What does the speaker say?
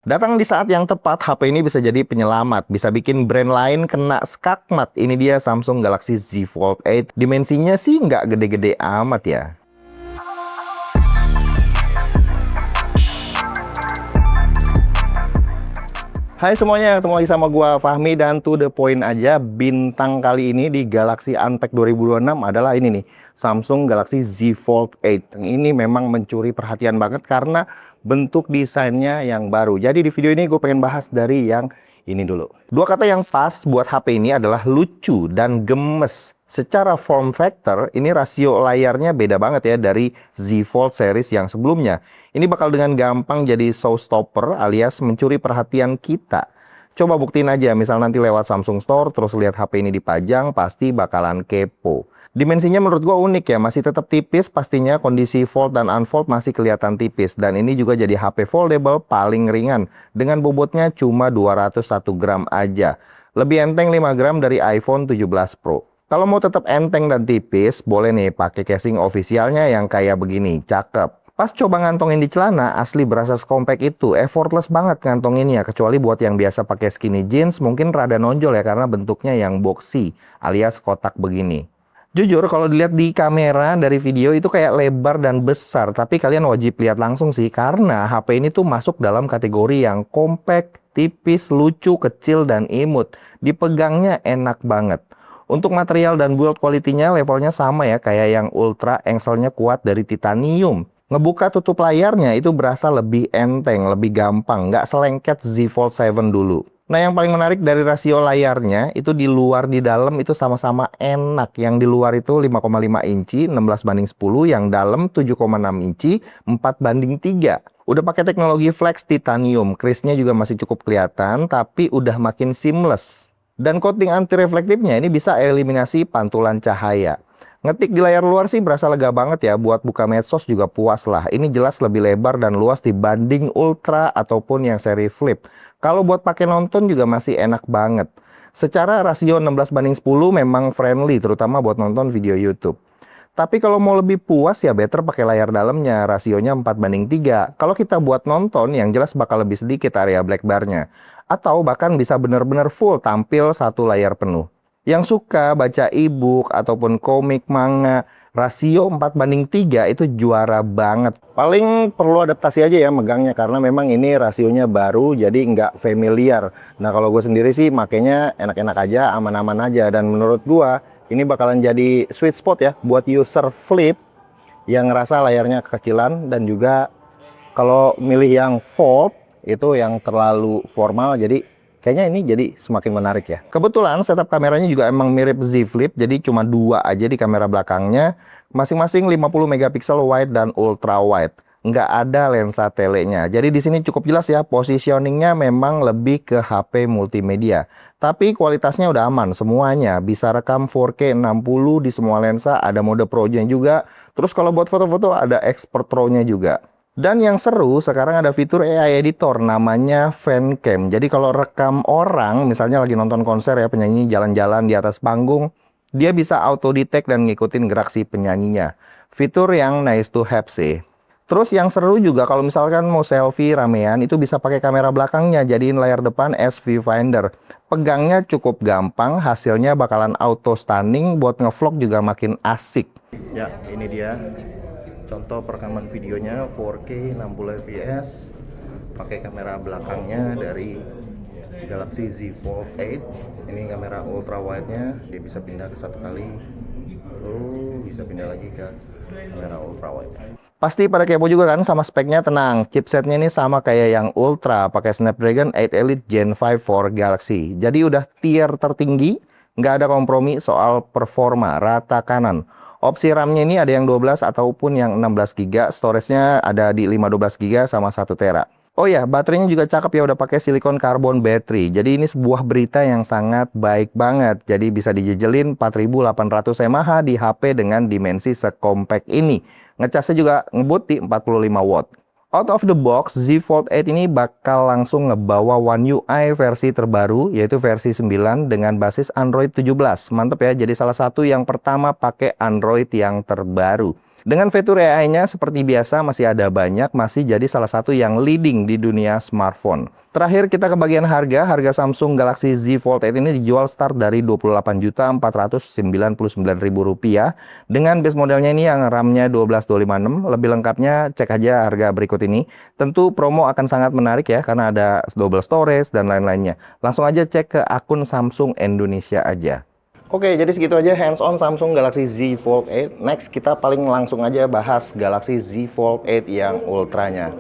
Datang di saat yang tepat, HP ini bisa jadi penyelamat, bisa bikin brand lain kena skakmat. Ini dia Samsung Galaxy Z Fold 8. Dimensinya sih nggak gede-gede amat ya. Hai semuanya, ketemu lagi sama gua Fahmi dan to the point aja. Bintang kali ini di Galaxy Unpacked 2026 adalah ini nih, Samsung Galaxy Z Fold 8. Yang ini memang mencuri perhatian banget karena bentuk desainnya yang baru. Jadi di video ini gue pengen bahas dari yang ini dulu. Dua kata yang pas buat HP ini adalah lucu dan gemes. Secara form factor, ini rasio layarnya beda banget ya dari Z Fold series yang sebelumnya. Ini bakal dengan gampang jadi showstopper alias mencuri perhatian kita. Coba buktiin aja, misal nanti lewat Samsung Store, terus lihat HP ini dipajang, pasti bakalan kepo. Dimensinya menurut gua unik ya, masih tetap tipis, pastinya kondisi fold dan unfold masih kelihatan tipis. Dan ini juga jadi HP foldable paling ringan, dengan bobotnya cuma 201 gram aja. Lebih enteng 5 gram dari iPhone 17 Pro. Kalau mau tetap enteng dan tipis, boleh nih pakai casing ofisialnya yang kayak begini, cakep. Pas coba ngantongin di celana, asli berasa sekompak itu, effortless banget ngantonginnya. Kecuali buat yang biasa pakai skinny jeans, mungkin rada nonjol ya karena bentuknya yang boxy, alias kotak begini. Jujur kalau dilihat di kamera dari video itu kayak lebar dan besar, tapi kalian wajib lihat langsung sih karena HP ini tuh masuk dalam kategori yang compact, tipis, lucu, kecil, dan imut. Dipegangnya enak banget. Untuk material dan build quality-nya levelnya sama ya kayak yang Ultra, engselnya kuat dari titanium. Ngebuka tutup layarnya itu berasa lebih enteng, lebih gampang, nggak selengket Z Fold 7 dulu. Nah yang paling menarik dari rasio layarnya itu di luar di dalam itu sama-sama enak. Yang di luar itu 5,5 inci 16:10, yang dalam 7,6 inci 4:3. Udah pakai teknologi flex titanium, crease-nya juga masih cukup kelihatan tapi udah makin seamless. Dan coating anti-reflektifnya ini bisa eliminasi pantulan cahaya. Ngetik di layar luar sih berasa lega banget ya, buat buka medsos juga puas lah. Ini jelas lebih lebar dan luas dibanding Ultra ataupun yang seri Flip. Kalau buat pakai nonton juga masih enak banget. Secara rasio 16:10 memang friendly, terutama buat nonton video YouTube. Tapi kalau mau lebih puas ya better pakai layar dalamnya, rasionya 4:3. Kalau kita buat nonton yang jelas bakal lebih sedikit area black bar-nya. Atau bahkan bisa benar-benar full tampil satu layar penuh. Yang suka baca e-book ataupun komik, manga, rasio 4:3 itu juara banget. Paling perlu adaptasi aja ya megangnya karena memang ini rasionya baru jadi nggak familiar. Nah kalau gue sendiri sih makanya enak-enak aja, aman-aman aja. Dan menurut gue ini bakalan jadi sweet spot ya buat user Flip yang ngerasa layarnya kekecilan dan juga kalau milih yang fold itu yang terlalu formal, jadi kayaknya ini jadi semakin menarik ya. Kebetulan setup kameranya juga emang mirip Z Flip, jadi cuma dua aja di kamera belakangnya, masing-masing 50 megapiksel wide dan ultra wide. Nggak ada lensa telenya. Jadi di sini cukup jelas ya, positioningnya memang lebih ke HP multimedia. Tapi kualitasnya udah aman semuanya. Bisa rekam 4K 60 di semua lensa, ada mode Pro-nya juga. Terus kalau buat foto-foto ada Expert Pro-nya juga. Dan yang seru, sekarang ada fitur AI editor namanya Fancam. Jadi kalau rekam orang, misalnya lagi nonton konser ya, penyanyi jalan-jalan di atas panggung, dia bisa auto detect dan ngikutin gerak si penyanyinya. Fitur yang nice to have sih. Terus yang seru juga kalau misalkan mau selfie ramean, itu bisa pakai kamera belakangnya, jadiin layar depan as viewfinder. Pegangnya cukup gampang, hasilnya bakalan auto stunning, buat ngevlog juga makin asik. Ya, ini dia. Contoh perekaman videonya 4K 60 fps pakai kamera belakangnya dari Galaxy Z Fold 8. Ini kamera ultra wide nya, dia bisa pindah ke satu kali, lalu bisa pindah lagi ke kamera ultra wide. Pasti pada kepo juga kan sama speknya. Tenang, chipsetnya ini sama kayak yang Ultra, pakai Snapdragon 8 Elite Gen 5 for Galaxy. Jadi udah tier tertinggi, nggak ada kompromi soal performa, rata kanan. Opsi RAM-nya ini ada yang 12 ataupun yang 16 GB, storage-nya ada di 512 GB sama 1 TB. Oh ya, baterainya juga cakep ya, udah pakai silikon karbon battery. Jadi ini sebuah berita yang sangat baik banget. Jadi bisa dijejelin 4800 mAh di HP dengan dimensi sekompak ini. Ngecasnya juga ngebut di 45 watt. Out of the box, Z Fold 8 ini bakal langsung ngebawa One UI versi terbaru, yaitu versi 9 dengan basis Android 17. Mantep ya, jadi salah satu yang pertama pakai Android yang terbaru. Dengan fitur AI-nya seperti biasa masih ada banyak, masih jadi salah satu yang leading di dunia smartphone. Terakhir kita ke bagian harga. Harga Samsung Galaxy Z Fold 8 ini dijual start dari Rp28.499.000 dengan base modelnya ini yang RAM-nya 12256. Lebih lengkapnya cek aja harga berikut ini. Tentu promo akan sangat menarik ya karena ada double storage dan lain-lainnya. Langsung aja cek ke akun Samsung Indonesia aja. Oke, jadi segitu aja hands-on Samsung Galaxy Z Fold 8. Next, kita paling langsung aja bahas Galaxy Z Fold 8 yang ultranya.